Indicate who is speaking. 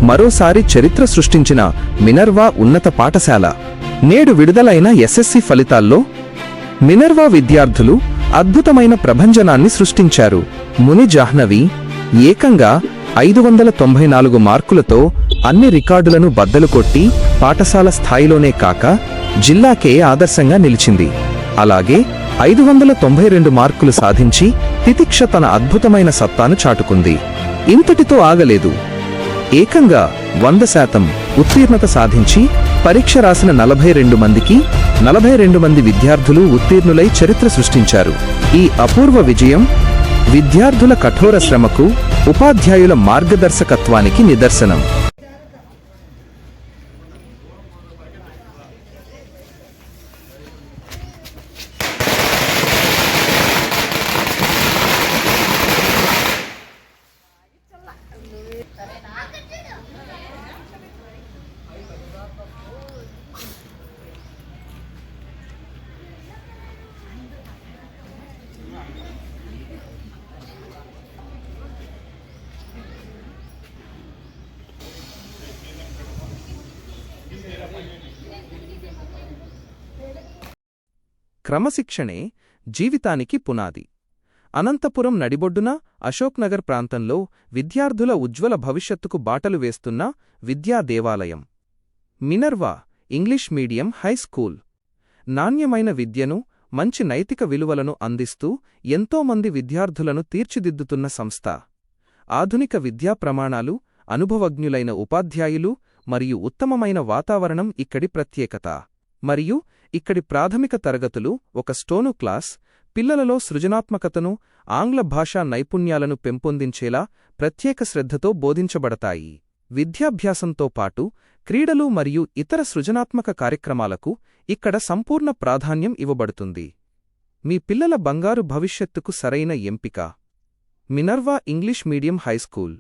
Speaker 1: మరోసారి చరిత్ర సృష్టించిన మినర్వా ఉన్నత పాఠశాల. నేడు విడుదలైన ఎస్ఎస్సి ఫలితాల్లో మినర్వా విద్యార్థులు అద్భుతమైన ప్రభంజనాన్ని సృష్టించారు. ముని జాహ్నవి ఏకంగా 594 మార్కులతో అన్ని రికార్డులను బద్దలు కొట్టి పాఠశాల స్థాయిలోనే కాక జిల్లాకే ఆదర్శంగా నిలిచింది. అలాగే 592 మార్కులు సాధించి తితిక్ష తన అద్భుతమైన సత్తాను చాటుకుంది. ఇంతటితో ఆగలేదు. ఏకంగా 100% ఉత్తీర్ణత సాధించి పరీక్ష రాసిన 42 మందికి 42 మంది విద్యార్థులు ఉత్తీర్ణులై చరిత్ర సృష్టించారు. ఈ అపూర్వ విజయం విద్యార్థుల కఠోర శ్రమకు, ఉపాధ్యాయుల మార్గదర్శకత్వానికి నిదర్శనం. క్రమశిక్షణే జీవితానికి పునాది. అనంతపురం నడిబొడ్డున అశోక్నగర్ ప్రాంతంలో విద్యార్థుల ఉజ్వల భవిష్యత్తుకు బాటలు వేస్తున్న విద్యా దేవాలయం Minerva English medium high school. నాణ్యమైన విద్యను, మంచి నైతిక విలువలను అందిస్తూ ఎంతోమంది విద్యార్థులను తీర్చిదిద్దుతున్న సంస్థ. ఆధునిక విద్యా ప్రమాణాలు, అనుభవజ్ఞులైన ఉపాధ్యాయులు మరియు ఉత్తమమైన వాతావరణం ఇక్కడి ప్రత్యేకత. మరియు ఇక్కడి ప్రాథమిక తరగతులు ఒక స్టోను క్లాస్ పిల్లలలో సృజనాత్మకతను, ఆంగ్ల భాషా నైపుణ్యాలను పెంపొందించేలా ప్రత్యేక శ్రద్ధతో బోధించబడతాయి. విద్యాభ్యాసంతో పాటు క్రీడలు మరియు ఇతర సృజనాత్మక కార్యక్రమాలకు ఇక్కడ సంపూర్ణ ప్రాధాన్యం ఇవ్వబడుతుంది. మీ పిల్లల బంగారు భవిష్యత్తుకు సరైన ఎంపిక Minerva English medium high school.